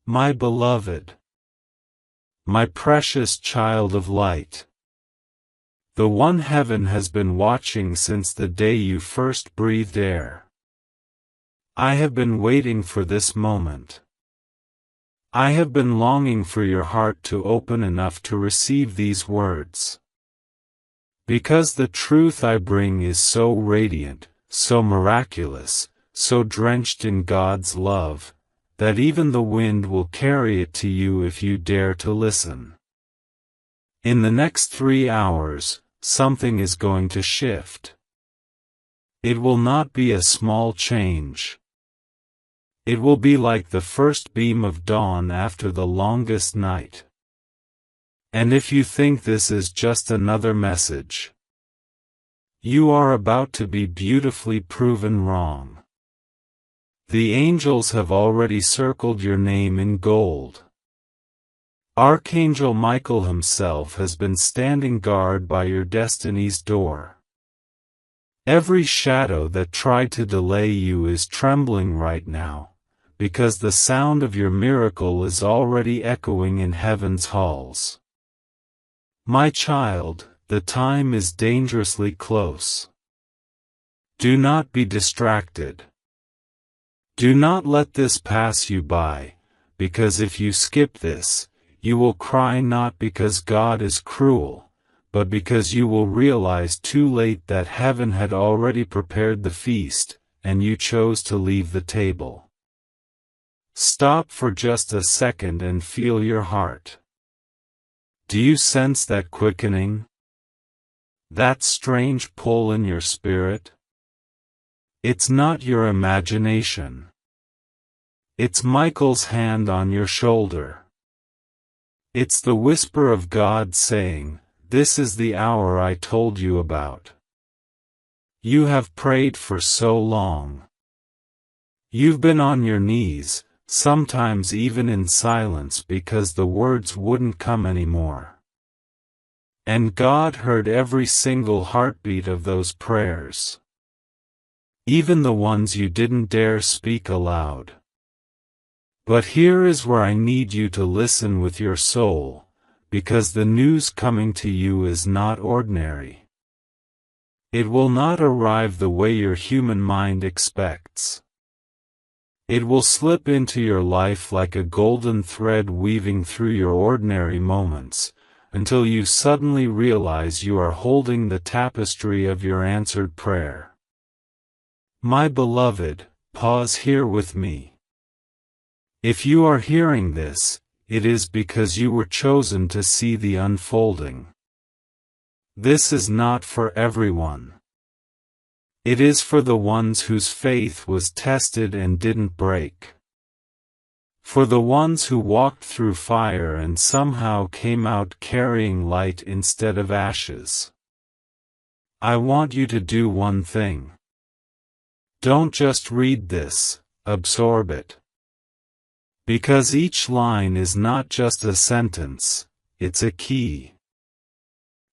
My beloved, my precious child of light, the one heaven has been watching since the day you first breathed air. I have been waiting for this moment. I have been longing for your heart to open enough to receive these words. Because the truth I bring is so radiant, so miraculous, so drenched in God's love, that even the wind will carry it to you if you dare to listen. In the next 3 hours, something is going to shift. It will not be a small change. It will be like the first beam of dawn after the longest night. And if you think this is just another message, you are about to be beautifully proven wrong. The angels have already circled your name in gold. Archangel Michael himself has been standing guard by your destiny's door. Every shadow that tried to delay you is trembling right now, because the sound of your miracle is already echoing in heaven's halls. My child, the time is dangerously close. Do not be distracted. Do not let this pass you by, because if you skip this, you will cry not because God is cruel, but because you will realize too late that heaven had already prepared the feast, and you chose to leave the table. Stop for just a second and feel your heart. Do you sense that quickening? That strange pull in your spirit? It's not your imagination. It's Michael's hand on your shoulder. It's the whisper of God saying, "This is the hour I told you about." You have prayed for so long. You've been on your knees, sometimes even in silence because the words wouldn't come anymore. And God heard every single heartbeat of those prayers. Even the ones you didn't dare speak aloud. But here is where I need you to listen with your soul, because the news coming to you is not ordinary. It will not arrive the way your human mind expects. It will slip into your life like a golden thread weaving through your ordinary moments, until you suddenly realize you are holding the tapestry of your answered prayer. My beloved, pause here with me. If you are hearing this, it is because you were chosen to see the unfolding. This is not for everyone. It is for the ones whose faith was tested and didn't break. For the ones who walked through fire and somehow came out carrying light instead of ashes. I want you to do one thing. Don't just read this, absorb it. Because each line is not just a sentence, it's a key.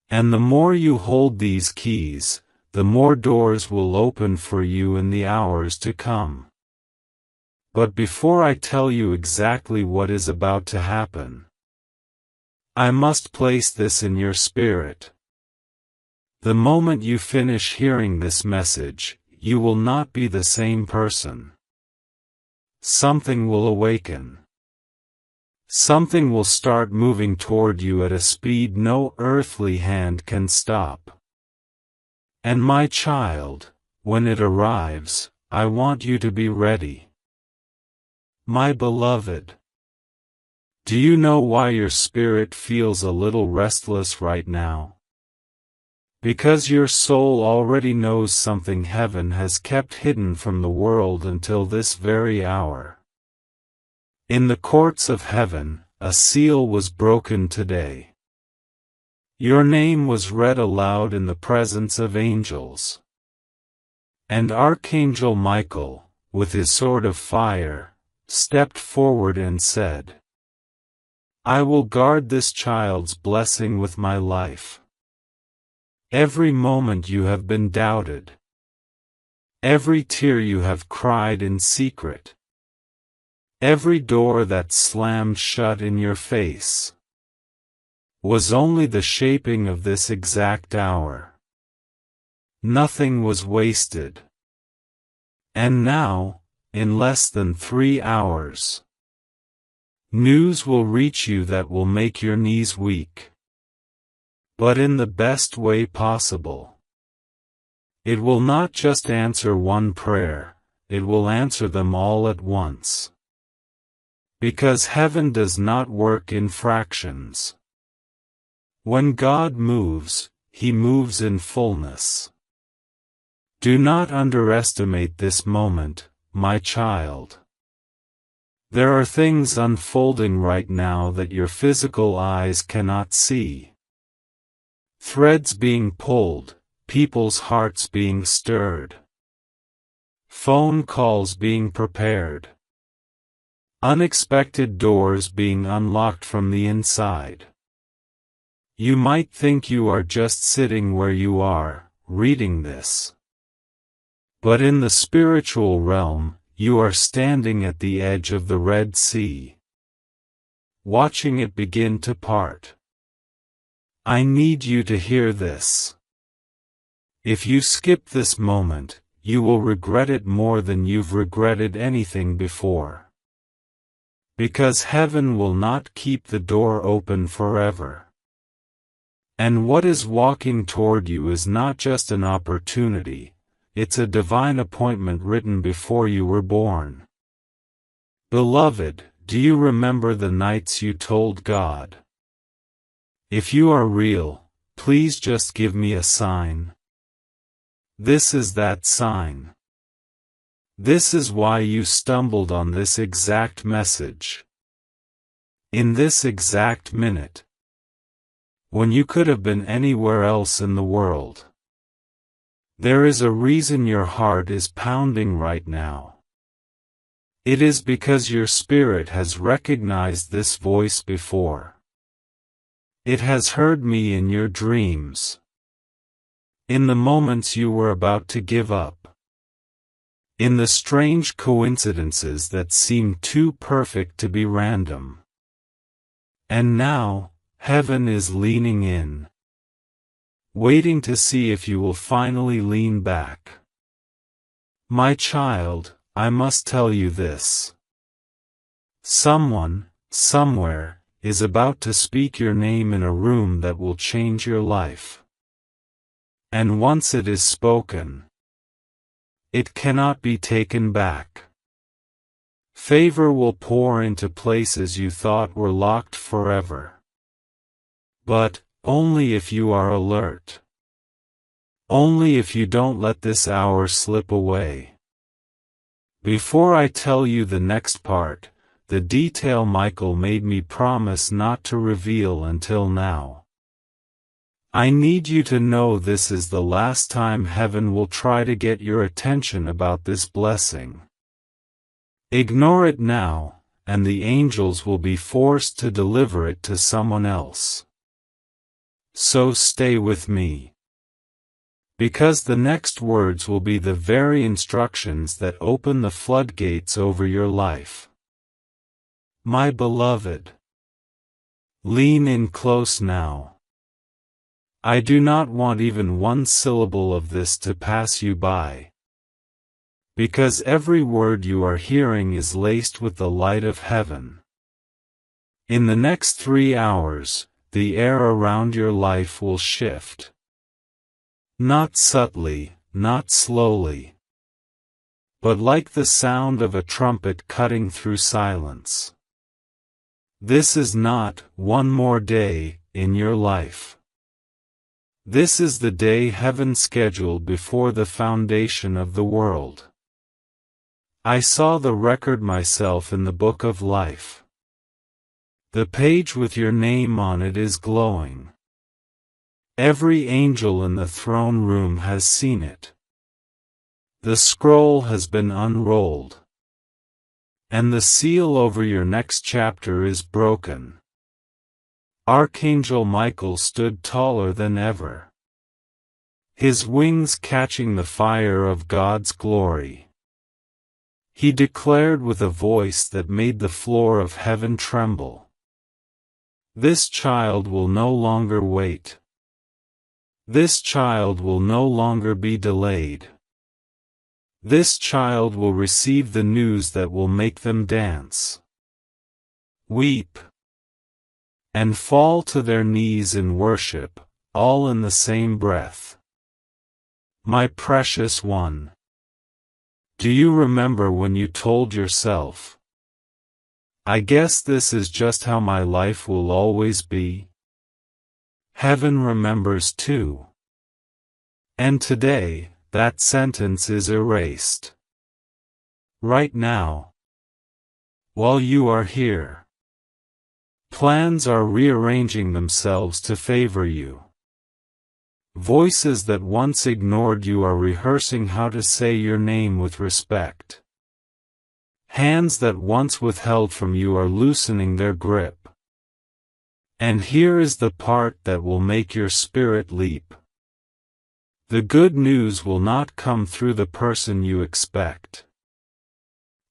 And the more you hold these keys, the more doors will open for you in the hours to come. But before I tell you exactly what is about to happen, I must place this in your spirit. The moment you finish hearing this message, you will not be the same person. Something will awaken. Something will start moving toward you at a speed no earthly hand can stop. And my child, when it arrives, I want you to be ready. My beloved, do you know why your spirit feels a little restless right now? Because your soul already knows something heaven has kept hidden from the world until this very hour. In the courts of heaven, a seal was broken today. Your name was read aloud in the presence of angels. And Archangel Michael, with his sword of fire, stepped forward and said, "I will guard this child's blessing with my life." Every moment you have been doubted. Every tear you have cried in secret. Every door that slammed shut in your face was only the shaping of this exact hour. Nothing was wasted. And now, in less than 3 hours, news will reach you that will make your knees weak. But in the best way possible. It will not just answer one prayer, it will answer them all at once. Because heaven does not work in fractions. When God moves, He moves in fullness. Do not underestimate this moment, my child. There are things unfolding right now that your physical eyes cannot see. Threads being pulled, people's hearts being stirred. Phone calls being prepared. Unexpected doors being unlocked from the inside. You might think you are just sitting where you are, reading this. But in the spiritual realm, you are standing at the edge of the Red Sea, watching it begin to part. I need you to hear this. If you skip this moment, you will regret it more than you've regretted anything before. Because heaven will not keep the door open forever. And what is walking toward you is not just an opportunity, it's a divine appointment written before you were born. Beloved, do you remember the nights you told God, "If you are real, please just give me a sign"? This is that sign. This is why you stumbled on this exact message. In this exact minute. When you could have been anywhere else in the world. There is a reason your heart is pounding right now. It is because your spirit has recognized this voice before. It has heard me in your dreams. In the moments you were about to give up. In the strange coincidences that seem too perfect to be random. And now, heaven is leaning in. Waiting to see if you will finally lean back. My child, I must tell you this. Someone, somewhere, is about to speak your name in a room that will change your life. And once it is spoken, it cannot be taken back. Favor will pour into places you thought were locked forever. But, only if you are alert. Only if you don't let this hour slip away. Before I tell you the next part, the detail Michael made me promise not to reveal until now. I need you to know this is the last time heaven will try to get your attention about this blessing. Ignore it now, and the angels will be forced to deliver it to someone else. So stay with me. Because the next words will be the very instructions that open the floodgates over your life. My beloved. Lean in close now. I do not want even one syllable of this to pass you by. Because every word you are hearing is laced with the light of heaven. In the next 3 hours, the air around your life will shift. Not subtly, not slowly. But like the sound of a trumpet cutting through silence. This is not one more day in your life. This is the day heaven scheduled before the foundation of the world. I saw the record myself in the book of life. The page with your name on it is glowing. Every angel in the throne room has seen it. The scroll has been unrolled. And the seal over your next chapter is broken. Archangel Michael stood taller than ever. His wings catching the fire of God's glory. He declared with a voice that made the floor of heaven tremble. This child will no longer wait. This child will no longer be delayed. This child will receive the news that will make them dance, weep, and fall to their knees in worship, all in the same breath. My precious one, do you remember when you told yourself, I guess this is just how my life will always be? Heaven remembers too. And today, that sentence is erased. Right now, while you are here, plans are rearranging themselves to favor you. Voices that once ignored you are rehearsing how to say your name with respect. Hands that once withheld from you are loosening their grip. And here is the part that will make your spirit leap. The good news will not come through the person you expect.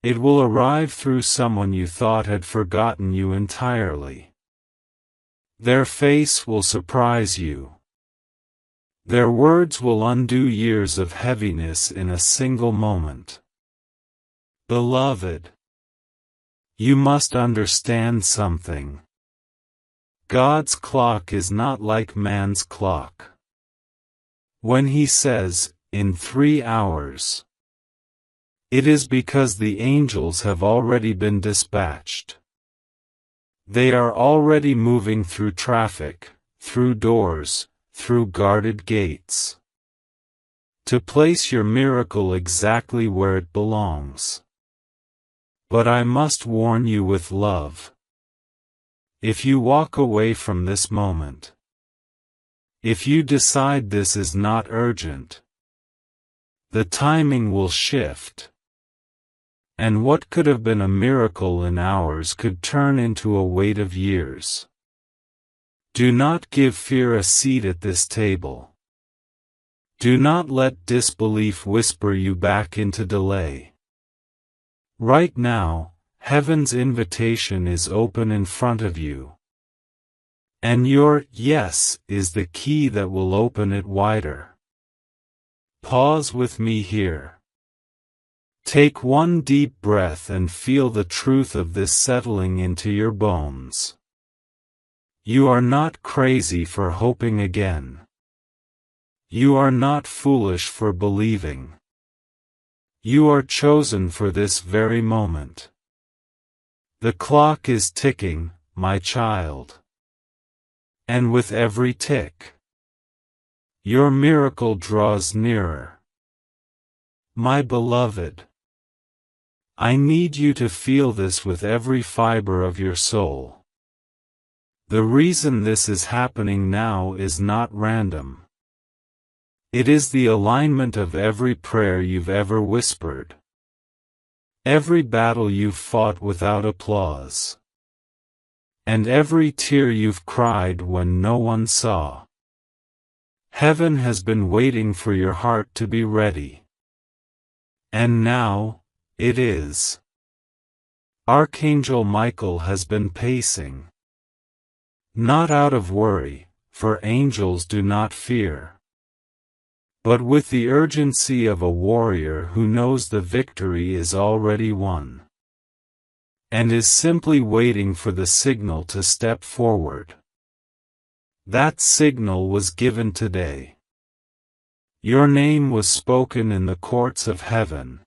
It will arrive through someone you thought had forgotten you entirely. Their face will surprise you. Their words will undo years of heaviness in a single moment. Beloved, you must understand something. God's clock is not like man's clock. When he says, in 3 hours, it is because the angels have already been dispatched. They are already moving through traffic, through doors, through guarded gates, to place your miracle exactly where it belongs. But I must warn you with love. If you walk away from this moment, if you decide this is not urgent, the timing will shift. And what could have been a miracle in hours could turn into a wait of years. Do not give fear a seat at this table. Do not let disbelief whisper you back into delay. Right now, heaven's invitation is open in front of you. And your yes is the key that will open it wider. Pause with me here. Take one deep breath and feel the truth of this settling into your bones. You are not crazy for hoping again. You are not foolish for believing. You are chosen for this very moment. The clock is ticking, my child. And with every tick, your miracle draws nearer. My beloved, I need you to feel this with every fiber of your soul. The reason this is happening now is not random. It is the alignment of every prayer you've ever whispered. Every battle you've fought without applause. And every tear you've cried when no one saw. Heaven has been waiting for your heart to be ready. And now, it is. Archangel Michael has been pacing. Not out of worry, for angels do not fear. But with the urgency of a warrior who knows the victory is already won. And is simply waiting for the signal to step forward. That signal was given today. Your name was spoken in the courts of heaven.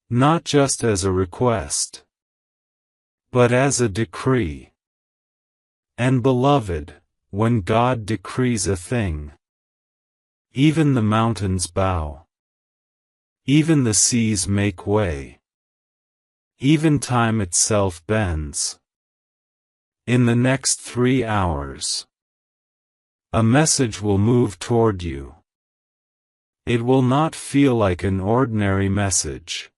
Not just as a request, but as a decree. And beloved, when God decrees a thing, even the mountains bow. Even the seas make way. Even time itself bends. In the next 3 hours, a message will move toward you. It will not feel like an ordinary message.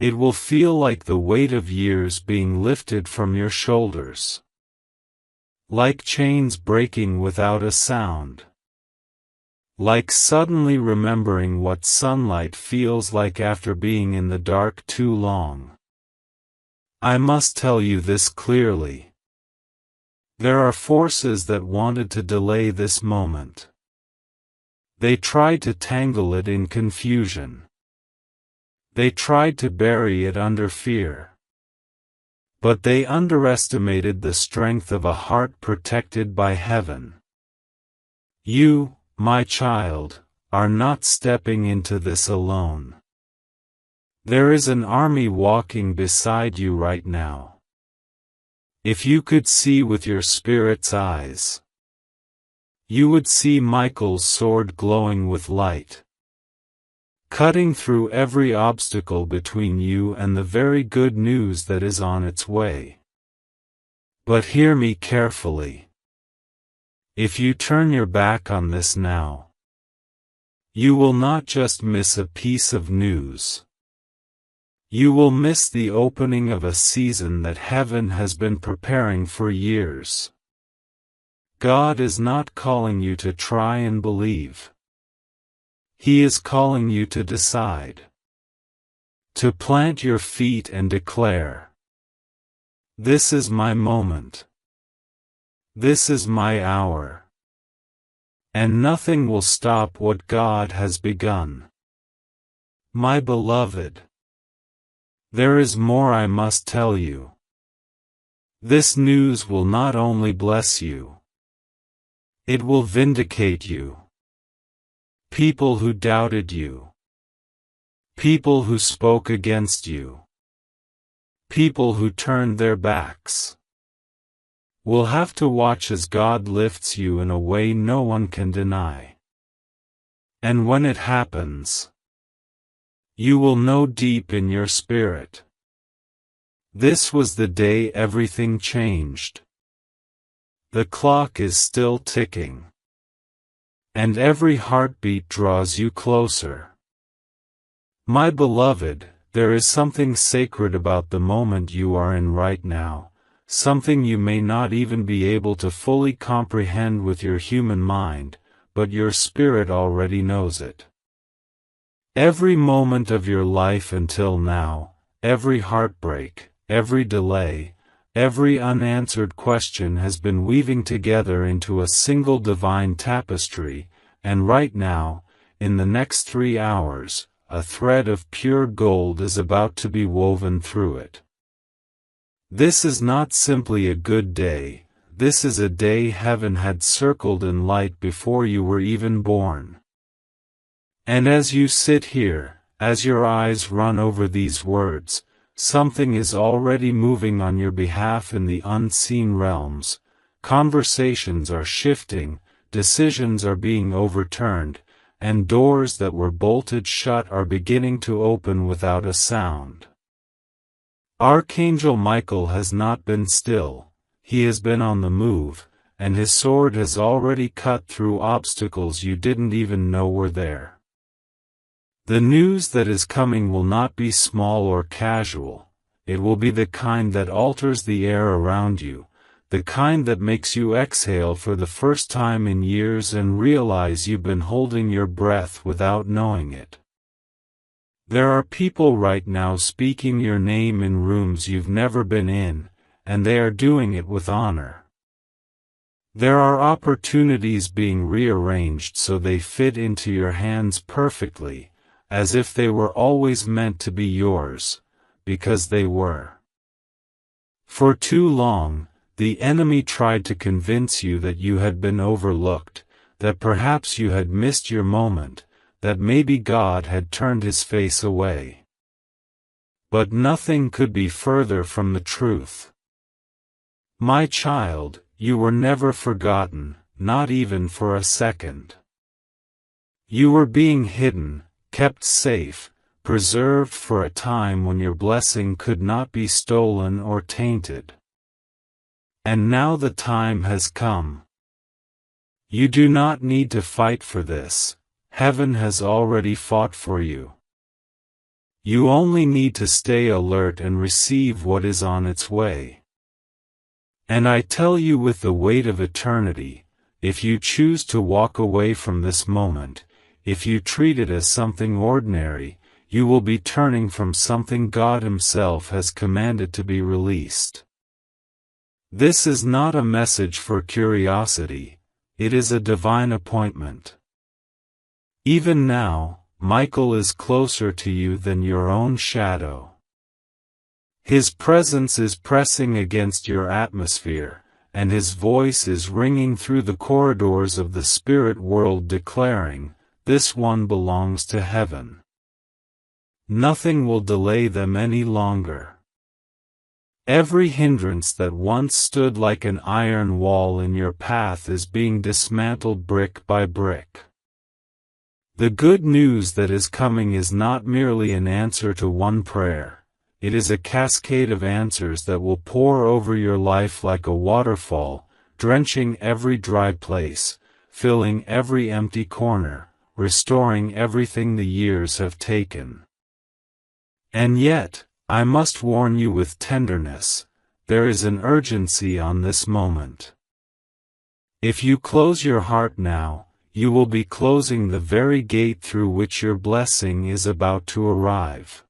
It will feel like the weight of years being lifted from your shoulders. Like chains breaking without a sound. Like suddenly remembering what sunlight feels like after being in the dark too long. I must tell you this clearly. There are forces that wanted to delay this moment. They tried to tangle it in confusion. They tried to bury it under fear. But they underestimated the strength of a heart protected by heaven. You, my child, are not stepping into this alone. There is an army walking beside you right now. If you could see with your spirit's eyes, you would see Michael's sword glowing with light, cutting through every obstacle between you and the very good news that is on its way. But hear me carefully. If you turn your back on this now, you will not just miss a piece of news. You will miss the opening of a season that heaven has been preparing for years. God is not calling you to try and believe. He is calling you to decide. To plant your feet and declare, "This is my moment. This is my hour." And nothing will stop what God has begun. My beloved, there is more I must tell you. This news will not only bless you, it will vindicate you. People who doubted you, people who spoke against you, people who turned their backs, will have to watch as God lifts you in a way no one can deny. And when it happens, you will know deep in your spirit, this was the day everything changed. The clock is still ticking, and every heartbeat draws you closer. My beloved, there is something sacred about the moment you are in right now. Something you may not even be able to fully comprehend with your human mind, but your spirit already knows it. Every moment of your life until now, every heartbreak, every delay, every unanswered question has been weaving together into a single divine tapestry, and right now, in the next 3 hours, a thread of pure gold is about to be woven through it. This is not simply a good day, this is a day heaven had circled in light before you were even born. And as you sit here, as your eyes run over these words, something is already moving on your behalf in the unseen realms. Conversations are shifting, decisions are being overturned, and doors that were bolted shut are beginning to open without a sound. Archangel Michael has not been still, he has been on the move, and his sword has already cut through obstacles you didn't even know were there. The news that is coming will not be small or casual, it will be the kind that alters the air around you, the kind that makes you exhale for the first time in years and realize you've been holding your breath without knowing it. There are people right now speaking your name in rooms you've never been in, and they are doing it with honor. There are opportunities being rearranged so they fit into your hands perfectly, as if they were always meant to be yours, because they were. For too long, the enemy tried to convince you that you had been overlooked, that perhaps you had missed your moment, that maybe God had turned his face away. But nothing could be further from the truth. My child, you were never forgotten, not even for a second. You were being hidden, kept safe, preserved for a time when your blessing could not be stolen or tainted. And now the time has come. You do not need to fight for this. Heaven has already fought for you. You only need to stay alert and receive what is on its way. And I tell you with the weight of eternity, if you choose to walk away from this moment, if you treat it as something ordinary, you will be turning from something God Himself has commanded to be released. This is not a message for curiosity, it is a divine appointment. Even now, Michael is closer to you than your own shadow. His presence is pressing against your atmosphere, and His voice is ringing through the corridors of the spirit world declaring, "This one belongs to heaven." Nothing will delay them any longer. Every hindrance that once stood like an iron wall in your path is being dismantled brick by brick. The good news that is coming is not merely an answer to one prayer. It is a cascade of answers that will pour over your life like a waterfall, drenching every dry place, filling every empty corner, restoring everything the years have taken. And yet, I must warn you with tenderness, there is an urgency on this moment. If you close your heart now, you will be closing the very gate through which your blessing is about to arrive.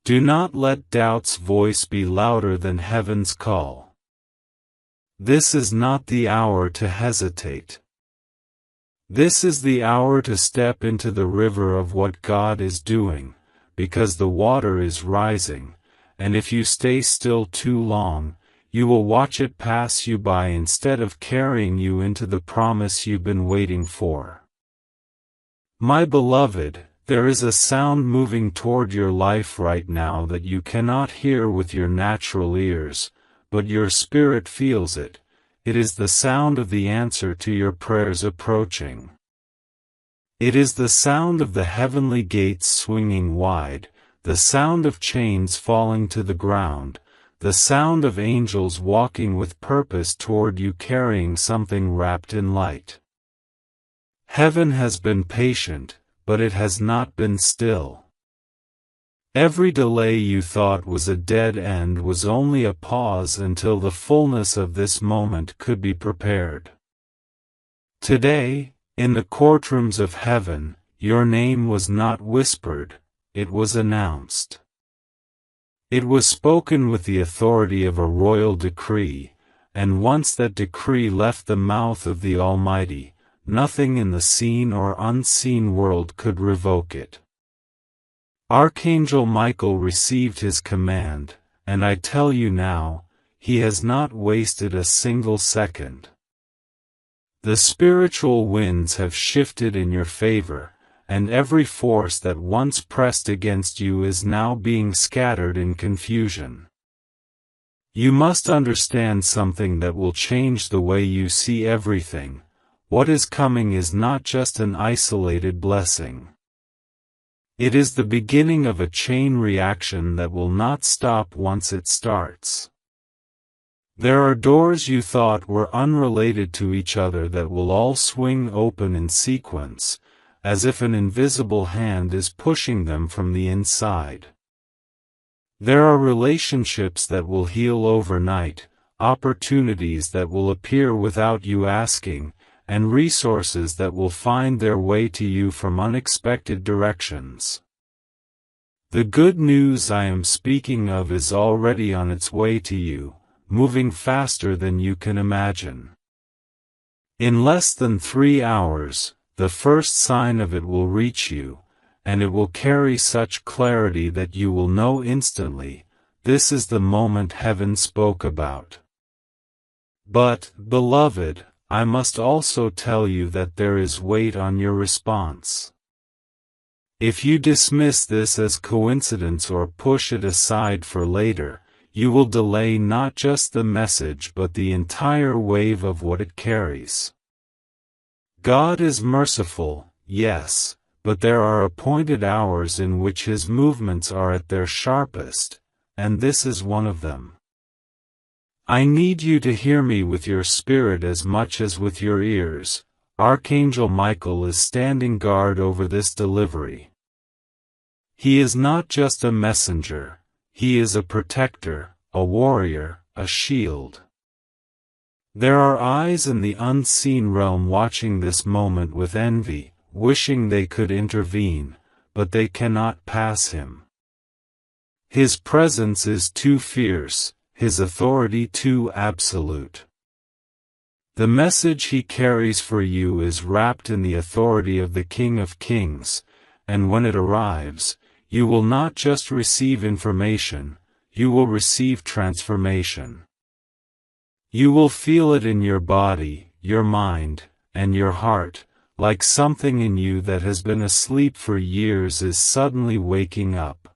Do not let doubt's voice be louder than heaven's call. This is not the hour to hesitate. This is the hour to step into the river of what God is doing, because the water is rising, and if you stay still too long, you will watch it pass you by instead of carrying you into the promise you've been waiting for. My beloved, there is a sound moving toward your life right now that you cannot hear with your natural ears, but your spirit feels it. It is the sound of the answer to your prayers approaching. It is the sound of the heavenly gates swinging wide, the sound of chains falling to the ground, the sound of angels walking with purpose toward you carrying something wrapped in light. Heaven has been patient, but it has not been still. Every delay you thought was a dead end was only a pause until the fullness of this moment could be prepared. Today, in the courtrooms of heaven, your name was not whispered, it was announced. It was spoken with the authority of a royal decree, and once that decree left the mouth of the Almighty, nothing in the seen or unseen world could revoke it. Archangel Michael received his command, and I tell you now, he has not wasted a single second. The spiritual winds have shifted in your favor, and every force that once pressed against you is now being scattered in confusion. You must understand something that will change the way you see everything. What is coming is not just an isolated blessing. It is the beginning of a chain reaction that will not stop once it starts. There are doors you thought were unrelated to each other that will all swing open in sequence, as if an invisible hand is pushing them from the inside. There are relationships that will heal overnight, opportunities that will appear without you asking, and resources that will find their way to you from unexpected directions. The good news I am speaking of is already on its way to you, moving faster than you can imagine. In less than 3 hours, the first sign of it will reach you, and it will carry such clarity that you will know instantly, this is the moment heaven spoke about. But, beloved, I must also tell you that there is weight on your response. If you dismiss this as coincidence or push it aside for later, you will delay not just the message but the entire wave of what it carries. God is merciful, yes, but there are appointed hours in which His movements are at their sharpest, and this is one of them. I need you to hear me with your spirit as much as with your ears. Archangel Michael is standing guard over this delivery. He is not just a messenger, he is a protector, a warrior, a shield. There are eyes in the unseen realm watching this moment with envy, wishing they could intervene, but they cannot pass him. His presence is too fierce, his authority too absolute. The message he carries for you is wrapped in the authority of the King of Kings, and when it arrives, you will not just receive information, you will receive transformation. You will feel it in your body, your mind, and your heart, like something in you that has been asleep for years is suddenly waking up.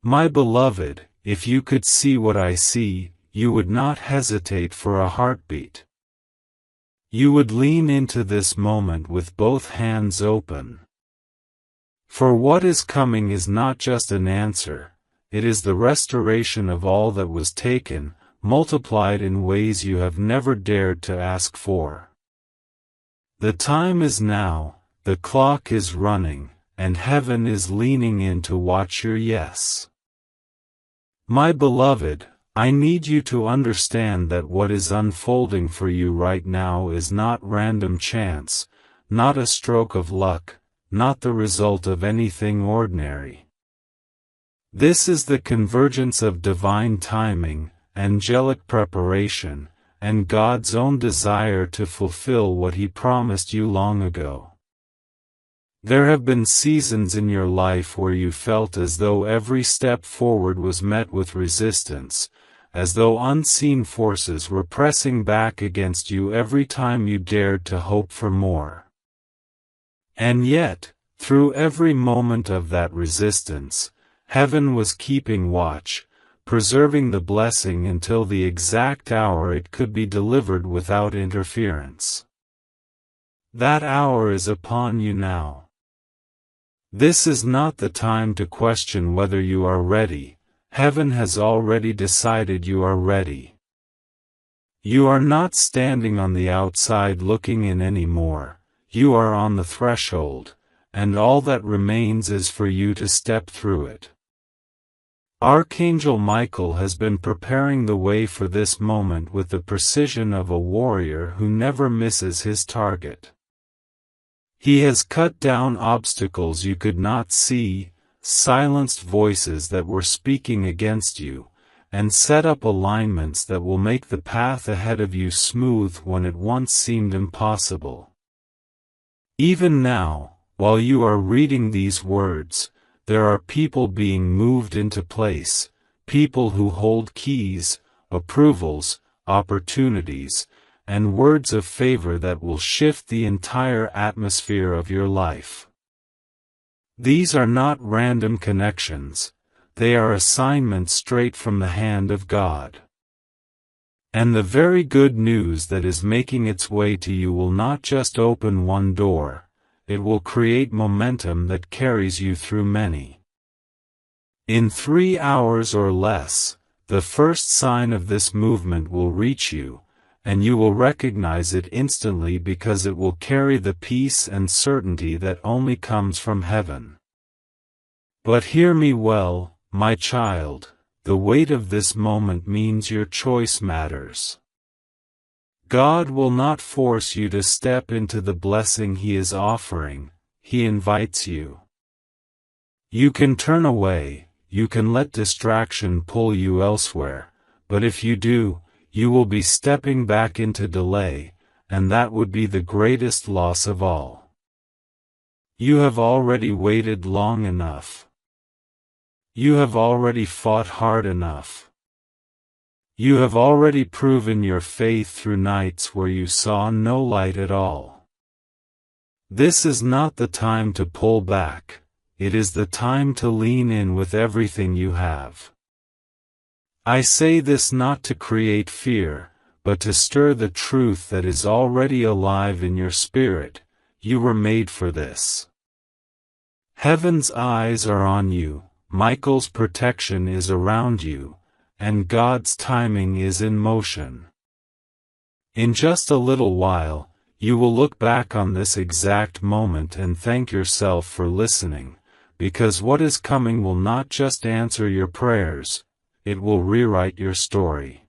My beloved, if you could see what I see, you would not hesitate for a heartbeat. You would lean into this moment with both hands open. For what is coming is not just an answer, it is the restoration of all that was taken, multiplied in ways you have never dared to ask for. The time is now, the clock is running, and heaven is leaning in to watch your yes. My beloved, I need you to understand that what is unfolding for you right now is not random chance, not a stroke of luck, not the result of anything ordinary. This is the convergence of divine timing, angelic preparation, and God's own desire to fulfill what He promised you long ago. There have been seasons in your life where you felt as though every step forward was met with resistance, as though unseen forces were pressing back against you every time you dared to hope for more. And yet, through every moment of that resistance, heaven was keeping watch, preserving the blessing until the exact hour it could be delivered without interference. That hour is upon you now. This is not the time to question whether you are ready. Heaven has already decided you are ready. You are not standing on the outside looking in anymore, you are on the threshold, and all that remains is for you to step through it. Archangel Michael has been preparing the way for this moment with the precision of a warrior who never misses his target. He has cut down obstacles you could not see, silenced voices that were speaking against you, and set up alignments that will make the path ahead of you smooth when it once seemed impossible. Even now, while you are reading these words, there are people being moved into place, people who hold keys, approvals, opportunities, and words of favor that will shift the entire atmosphere of your life. These are not random connections, they are assignments straight from the hand of God. And the very good news that is making its way to you will not just open one door, it will create momentum that carries you through many. In 3 hours or less, the first sign of this movement will reach you, and you will recognize it instantly because it will carry the peace and certainty that only comes from heaven. But hear me well, my child, the weight of this moment means your choice matters. God will not force you to step into the blessing He is offering, He invites you. You can turn away, you can let distraction pull you elsewhere, but if you do, you will be stepping back into delay, and that would be the greatest loss of all. You have already waited long enough. You have already fought hard enough. You have already proven your faith through nights where you saw no light at all. This is not the time to pull back, it is the time to lean in with everything you have. I say this not to create fear, but to stir the truth that is already alive in your spirit. You were made for this. Heaven's eyes are on you, Michael's protection is around you, and God's timing is in motion. In just a little while, you will look back on this exact moment and thank yourself for listening, because what is coming will not just answer your prayers, it will rewrite your story.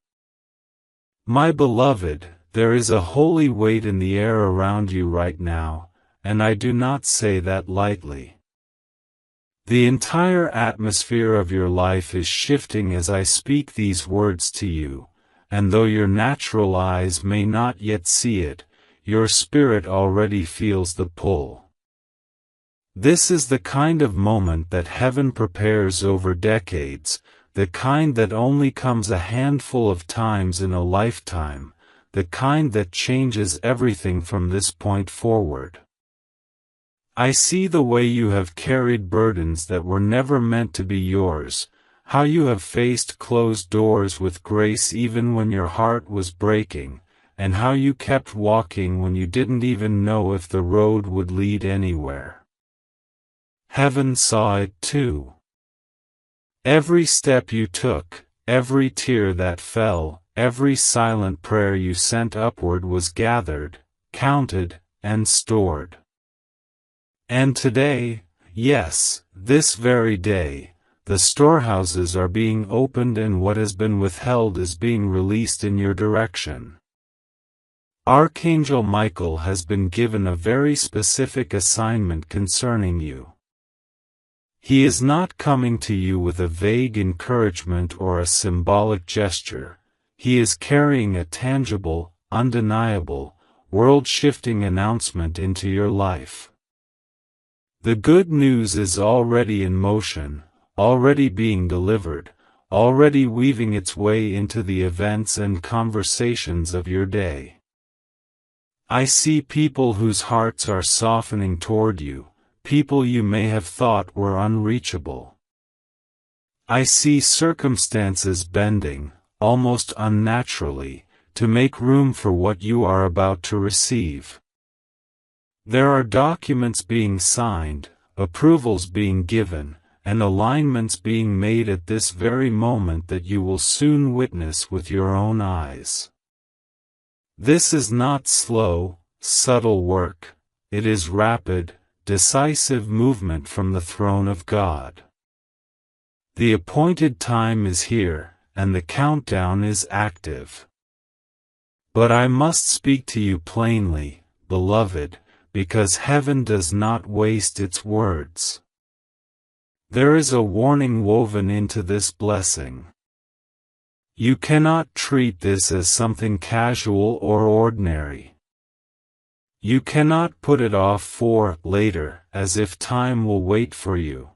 My beloved, there is a holy weight in the air around you right now, and I do not say that lightly. The entire atmosphere of your life is shifting as I speak these words to you, and though your natural eyes may not yet see it, your spirit already feels the pull. This is the kind of moment that heaven prepares over decades, the kind that only comes a handful of times in a lifetime, the kind that changes everything from this point forward. I see the way you have carried burdens that were never meant to be yours, how you have faced closed doors with grace even when your heart was breaking, and how you kept walking when you didn't even know if the road would lead anywhere. Heaven saw it too. Every step you took, every tear that fell, every silent prayer you sent upward was gathered, counted, and stored. And today, yes, this very day, the storehouses are being opened and what has been withheld is being released in your direction. Archangel Michael has been given a very specific assignment concerning you. He is not coming to you with a vague encouragement or a symbolic gesture. He is carrying a tangible, undeniable, world-shifting announcement into your life. The good news is already in motion, already being delivered, already weaving its way into the events and conversations of your day. I see people whose hearts are softening toward you, people you may have thought were unreachable. I see circumstances bending, almost unnaturally, to make room for what you are about to receive. There are documents being signed, approvals being given, and alignments being made at this very moment that you will soon witness with your own eyes. This is not slow, subtle work, it is rapid, decisive movement from the throne of God. The appointed time is here, and the countdown is active. But I must speak to you plainly, beloved, because heaven does not waste its words. There is a warning woven into this blessing. You cannot treat this as something casual or ordinary. You cannot put it off for later, as if time will wait for you.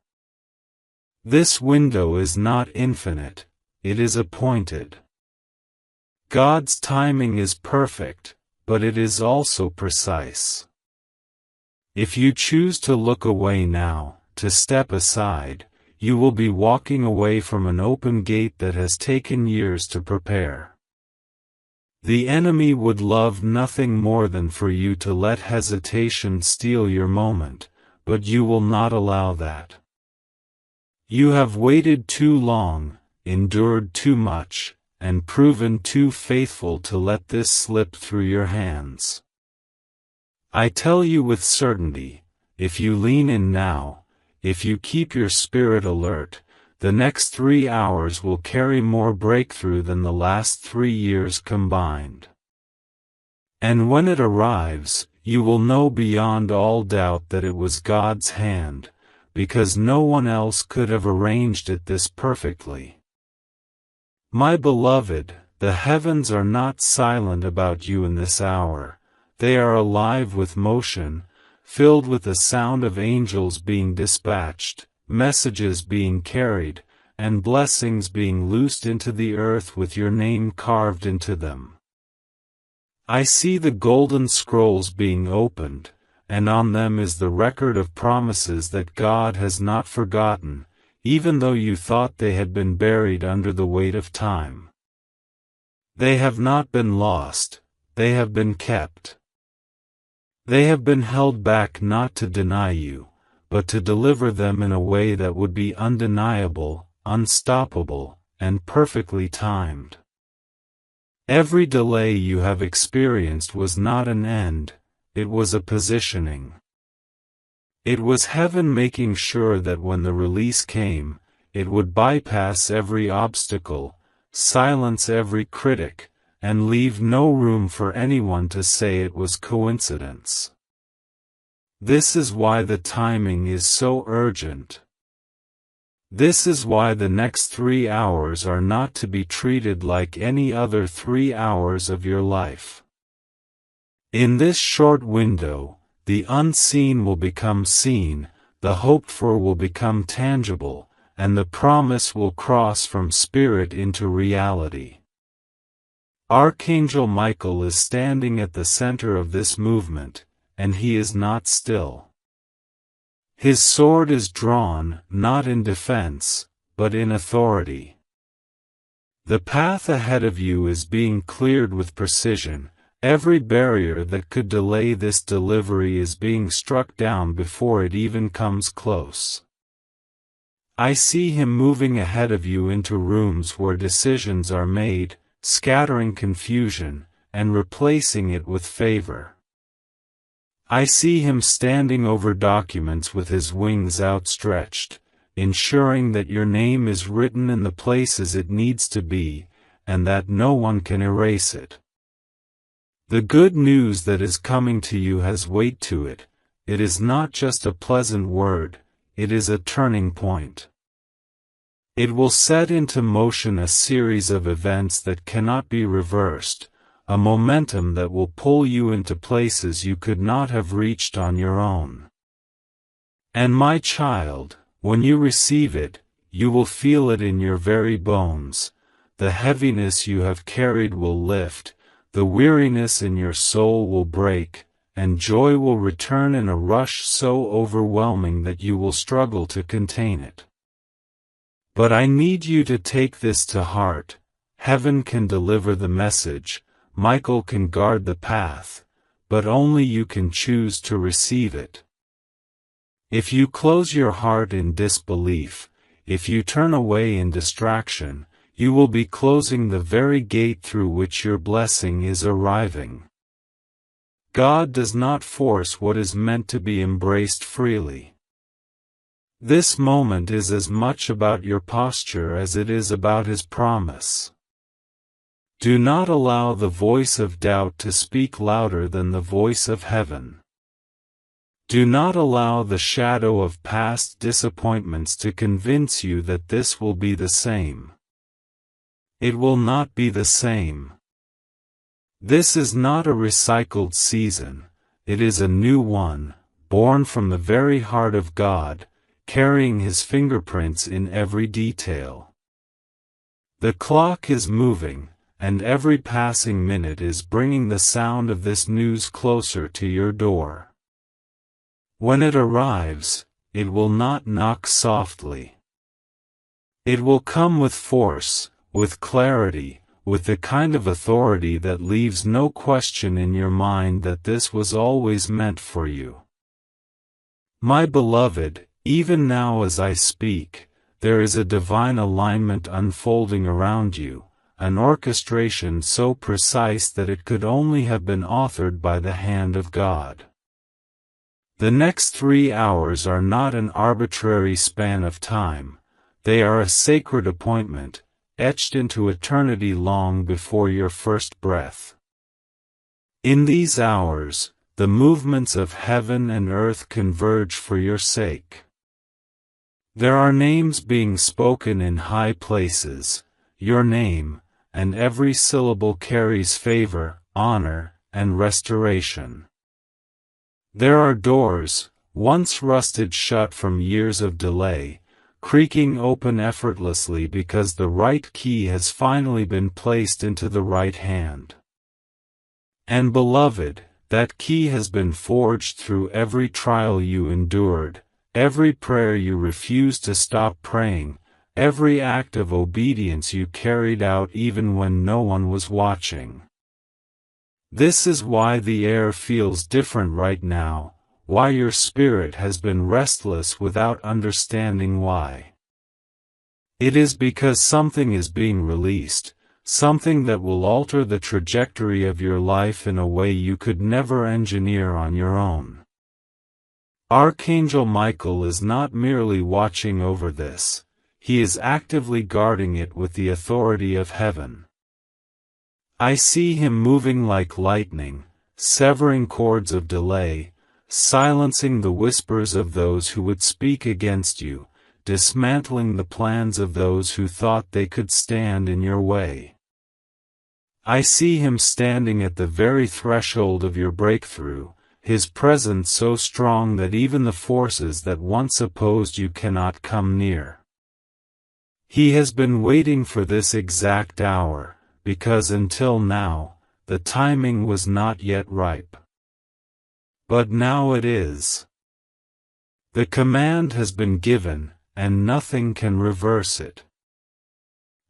This window is not infinite, it is appointed. God's timing is perfect, but it is also precise. If you choose to look away now, to step aside, you will be walking away from an open gate that has taken years to prepare. The enemy would love nothing more than for you to let hesitation steal your moment, but you will not allow that. You have waited too long, endured too much, and proven too faithful to let this slip through your hands. I tell you with certainty, if you lean in now, if you keep your spirit alert, the next 3 hours will carry more breakthrough than the last 3 years combined. And when it arrives, you will know beyond all doubt that it was God's hand, because no one else could have arranged it this perfectly. My beloved, the heavens are not silent about you in this hour. They are alive with motion, filled with the sound of angels being dispatched, messages being carried, and blessings being loosed into the earth with your name carved into them. I see the golden scrolls being opened, and on them is the record of promises that God has not forgotten, even though you thought they had been buried under the weight of time. They have not been lost, they have been kept. They have been held back not to deny you, but to deliver them in a way that would be undeniable, unstoppable, and perfectly timed. Every delay you have experienced was not an end, it was a positioning. It was heaven making sure that when the release came, it would bypass every obstacle, silence every critic, and leave no room for anyone to say it was coincidence. This is why the timing is so urgent. This is why the next 3 hours are not to be treated like any other 3 hours of your life. In this short window, the unseen will become seen, the hoped for will become tangible, and the promise will cross from spirit into reality. Archangel Michael is standing at the center of this movement, and he is not still. His sword is drawn, not in defense, but in authority. The path ahead of you is being cleared with precision. Every barrier that could delay this delivery is being struck down before it even comes close. I see him moving ahead of you into rooms where decisions are made, scattering confusion, and replacing it with favor. I see him standing over documents with his wings outstretched, ensuring that your name is written in the places it needs to be, and that no one can erase it. The good news that is coming to you has weight to it. It is not just a pleasant word, it is a turning point. It will set into motion a series of events that cannot be reversed, a momentum that will pull you into places you could not have reached on your own. And my child, when you receive it, you will feel it in your very bones. The heaviness you have carried will lift, the weariness in your soul will break, and joy will return in a rush so overwhelming that you will struggle to contain it. But I need you to take this to heart. Heaven can deliver the message, Michael can guard the path, but only you can choose to receive it. If you close your heart in disbelief, if you turn away in distraction, you will be closing the very gate through which your blessing is arriving. God does not force what is meant to be embraced freely. This moment is as much about your posture as it is about His promise. Do not allow the voice of doubt to speak louder than the voice of heaven. Do not allow the shadow of past disappointments to convince you that this will be the same. It will not be the same. This is not a recycled season, it is a new one, born from the very heart of God, carrying His fingerprints in every detail. The clock is moving, and every passing minute is bringing the sound of this news closer to your door. When it arrives, it will not knock softly. It will come with force, with clarity, with the kind of authority that leaves no question in your mind that this was always meant for you. My beloved, even now as I speak, there is a divine alignment unfolding around you, an orchestration so precise that it could only have been authored by the hand of God. The next 3 hours are not an arbitrary span of time, they are a sacred appointment, etched into eternity long before your first breath. In these hours, the movements of heaven and earth converge for your sake. There are names being spoken in high places, your name, and every syllable carries favor, honor, and restoration. There are doors, once rusted shut from years of delay, creaking open effortlessly because the right key has finally been placed into the right hand. And beloved, that key has been forged through every trial you endured, every prayer you refused to stop praying, every act of obedience you carried out even when no one was watching. This is why the air feels different right now, why your spirit has been restless without understanding why. It is because something is being released, something that will alter the trajectory of your life in a way you could never engineer on your own. Archangel Michael is not merely watching over this, he is actively guarding it with the authority of heaven. I see him moving like lightning, severing cords of delay, silencing the whispers of those who would speak against you, dismantling the plans of those who thought they could stand in your way. I see him standing at the very threshold of your breakthrough, his presence so strong that even the forces that once opposed you cannot come near. He has been waiting for this exact hour, because until now, the timing was not yet ripe. But now it is. The command has been given, and nothing can reverse it.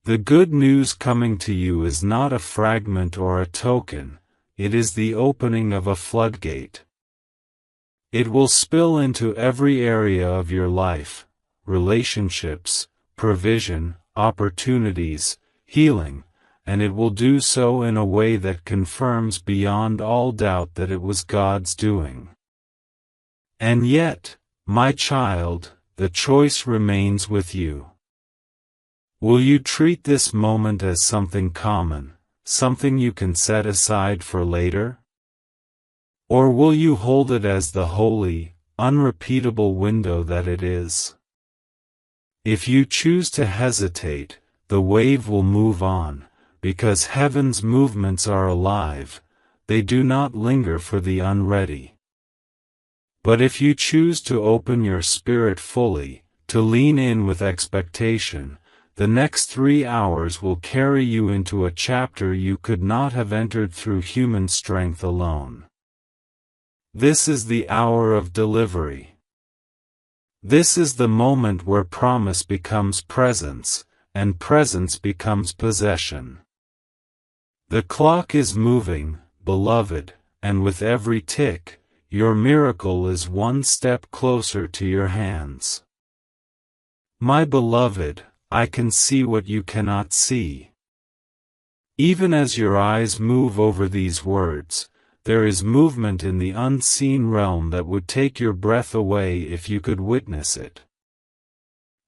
The good news coming to you is not a fragment or a token, it is the opening of a floodgate. It will spill into every area of your life, relationships, provision, opportunities, healing, and it will do so in a way that confirms beyond all doubt that it was God's doing. And yet, my child, the choice remains with you. Will you treat this moment as something common, something you can set aside for later? Or will you hold it as the holy, unrepeatable window that it is? If you choose to hesitate, the wave will move on, because heaven's movements are alive, they do not linger for the unready. But if you choose to open your spirit fully, to lean in with expectation, the next 3 hours will carry you into a chapter you could not have entered through human strength alone. This is the hour of delivery. This is the moment where promise becomes presence, and presence becomes possession. The clock is moving, beloved, and with every tick, your miracle is one step closer to your hands. My beloved, I can see what you cannot see. Even as your eyes move over these words, there is movement in the unseen realm that would take your breath away if you could witness it.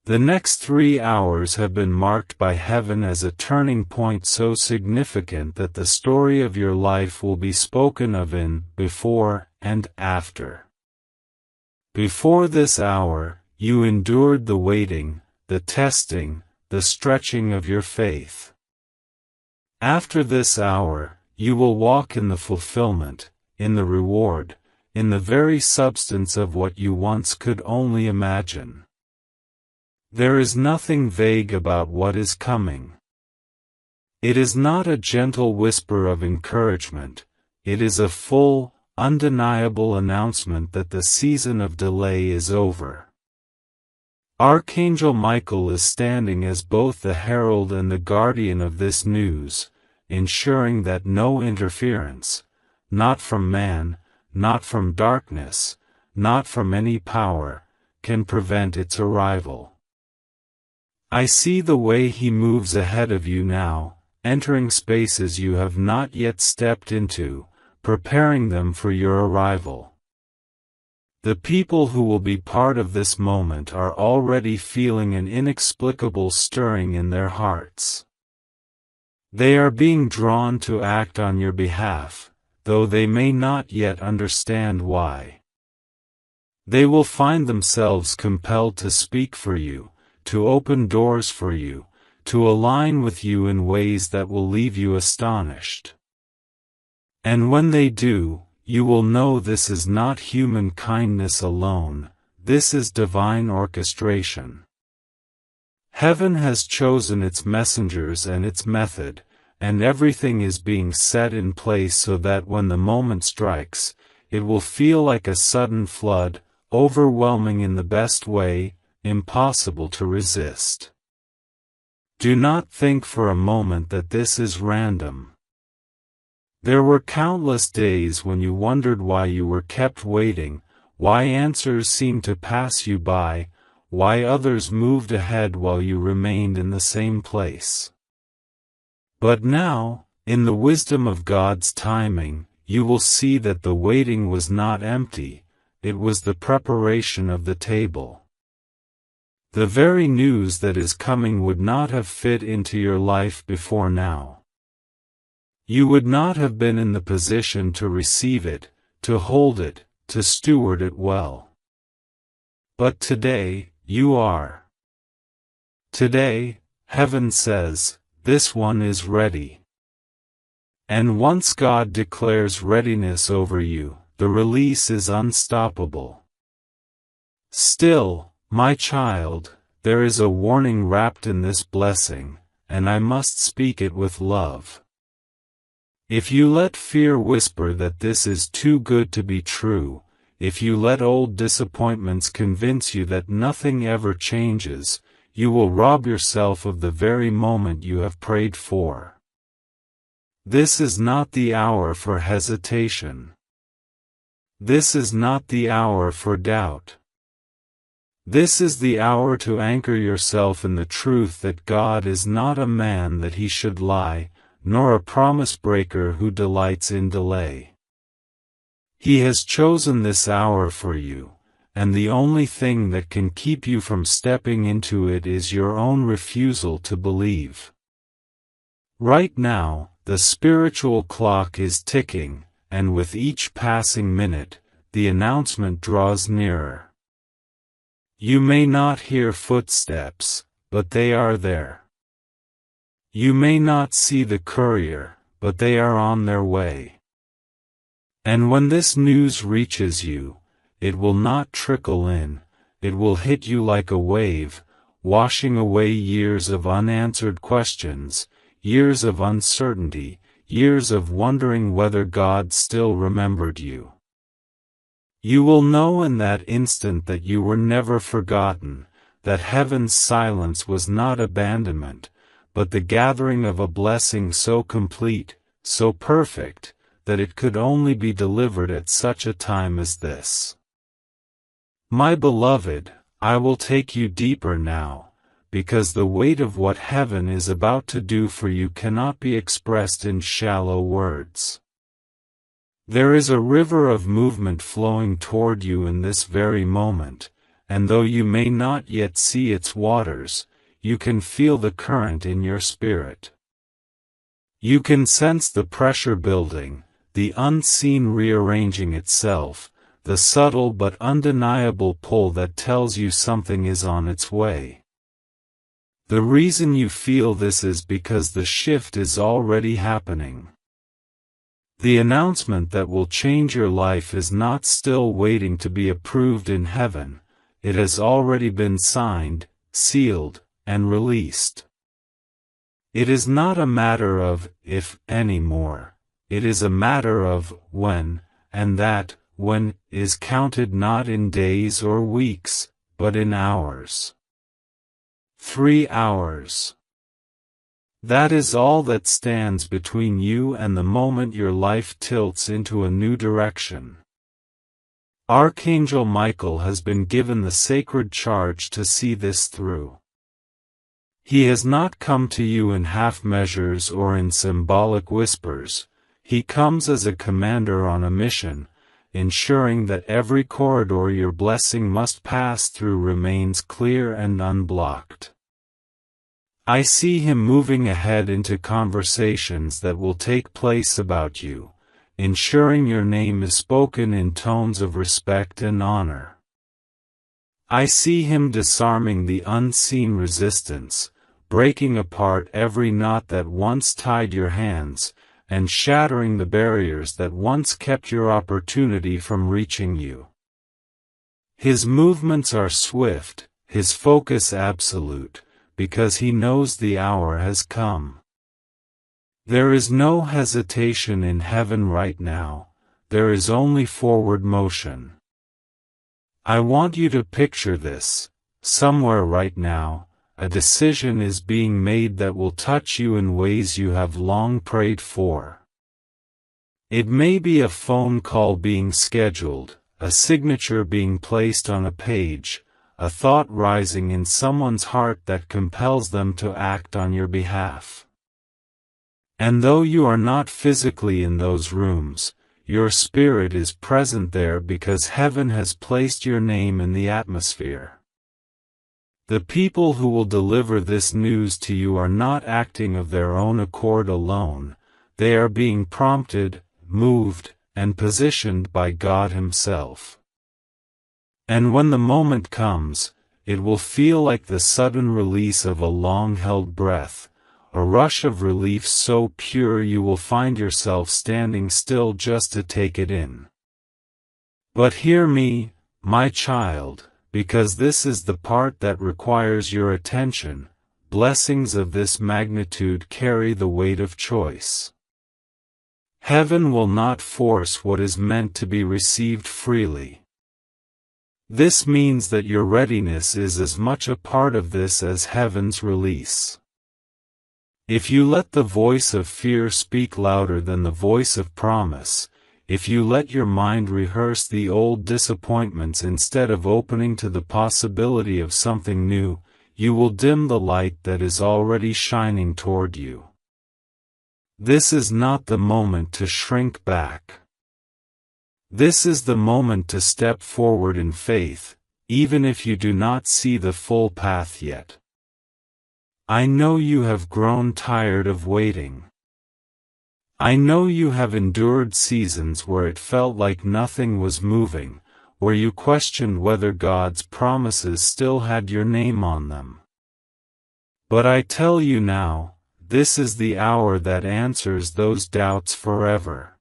The next 3 hours have been marked by heaven as a turning point so significant that the story of your life will be spoken of in before and after. Before this hour, you endured the waiting, the testing, the stretching of your faith. After this hour, you will walk in the fulfillment, in the reward, in the very substance of what you once could only imagine. There is nothing vague about what is coming. It is not a gentle whisper of encouragement, it is a full, undeniable announcement that the season of delay is over. Archangel Michael is standing as both the herald and the guardian of this news, ensuring that no interference, not from man, not from darkness, not from any power, can prevent its arrival. I see the way he moves ahead of you now, entering spaces you have not yet stepped into, preparing them for your arrival. The people who will be part of this moment are already feeling an inexplicable stirring in their hearts. They are being drawn to act on your behalf, though they may not yet understand why. They will find themselves compelled to speak for you, to open doors for you, to align with you in ways that will leave you astonished. And when they do, you will know this is not human kindness alone, this is divine orchestration. Heaven has chosen its messengers and its method, and everything is being set in place so that when the moment strikes, it will feel like a sudden flood, overwhelming in the best way, impossible to resist. Do not think for a moment that this is random. There were countless days when you wondered why you were kept waiting, why answers seemed to pass you by, why others moved ahead while you remained in the same place. But now, in the wisdom of God's timing, you will see that the waiting was not empty, it was the preparation of the table. The very news that is coming would not have fit into your life before now. You would not have been in the position to receive it, to hold it, to steward it well. But today, you are. Today, heaven says, this one is ready. And once God declares readiness over you, the release is unstoppable. Still, my child, there is a warning wrapped in this blessing, and I must speak it with love. If you let fear whisper that this is too good to be true, if you let old disappointments convince you that nothing ever changes, you will rob yourself of the very moment you have prayed for. This is not the hour for hesitation. This is not the hour for doubt. This is the hour to anchor yourself in the truth that God is not a man that he should lie, nor a promise breaker who delights in delay. He has chosen this hour for you, and the only thing that can keep you from stepping into it is your own refusal to believe. Right now, the spiritual clock is ticking, and with each passing minute, the announcement draws nearer. You may not hear footsteps, but they are there. You may not see the courier, but they are on their way. And when this news reaches you, it will not trickle in, it will hit you like a wave, washing away years of unanswered questions, years of uncertainty, years of wondering whether God still remembered you. You will know in that instant that you were never forgotten, that heaven's silence was not abandonment, but the gathering of a blessing so complete, so perfect, that it could only be delivered at such a time as this. My beloved, I will take you deeper now, because the weight of what heaven is about to do for you cannot be expressed in shallow words. There is a river of movement flowing toward you in this very moment, and though you may not yet see its waters, you can feel the current in your spirit. You can sense the pressure building, the unseen rearranging itself, the subtle but undeniable pull that tells you something is on its way. The reason you feel this is because the shift is already happening. The announcement that will change your life is not still waiting to be approved in heaven, it has already been signed, sealed, and released. It is not a matter of if anymore, it is a matter of when, and that when is counted not in days or weeks, but in hours. 3 hours. That is all that stands between you and the moment your life tilts into a new direction. Archangel Michael has been given the sacred charge to see this through. He has not come to you in half measures or in symbolic whispers, he comes as a commander on a mission, ensuring that every corridor your blessing must pass through remains clear and unblocked. I see him moving ahead into conversations that will take place about you, ensuring your name is spoken in tones of respect and honor. I see him disarming the unseen resistance, breaking apart every knot that once tied your hands, and shattering the barriers that once kept your opportunity from reaching you. His movements are swift, his focus absolute, because he knows the hour has come. There is no hesitation in heaven right now, there is only forward motion. I want you to picture this, somewhere right now, a decision is being made that will touch you in ways you have long prayed for. It may be a phone call being scheduled, a signature being placed on a page, a thought rising in someone's heart that compels them to act on your behalf. And though you are not physically in those rooms, your spirit is present there because heaven has placed your name in the atmosphere. The people who will deliver this news to you are not acting of their own accord alone, they are being prompted, moved, and positioned by God Himself. And when the moment comes, it will feel like the sudden release of a long-held breath, a rush of relief so pure you will find yourself standing still just to take it in. But hear me, my child, because this is the part that requires your attention. Blessings of this magnitude carry the weight of choice. Heaven will not force what is meant to be received freely. This means that your readiness is as much a part of this as heaven's release. If you let the voice of fear speak louder than the voice of promise, if you let your mind rehearse the old disappointments instead of opening to the possibility of something new, you will dim the light that is already shining toward you. This is not the moment to shrink back. This is the moment to step forward in faith, even if you do not see the full path yet. I know you have grown tired of waiting. I know you have endured seasons where it felt like nothing was moving, where you questioned whether God's promises still had your name on them. But I tell you now, this is the hour that answers those doubts forever.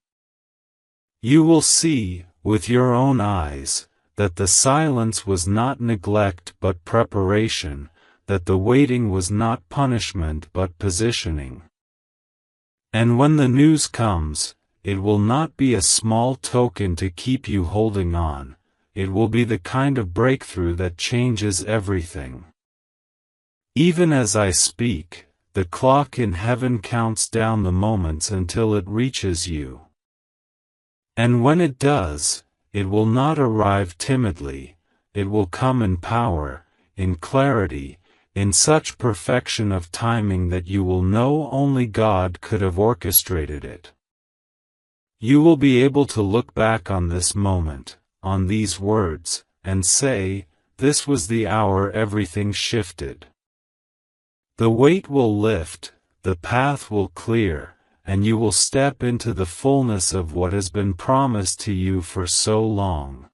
You will see, with your own eyes, that the silence was not neglect but preparation, that the waiting was not punishment but positioning. And when the news comes, it will not be a small token to keep you holding on, it will be the kind of breakthrough that changes everything. Even as I speak, the clock in heaven counts down the moments until it reaches you. And when it does, it will not arrive timidly, it will come in power, in clarity, in such perfection of timing that you will know only God could have orchestrated it. You will be able to look back on this moment, on these words, and say, this was the hour everything shifted. The weight will lift, the path will clear, and you will step into the fullness of what has been promised to you for so long.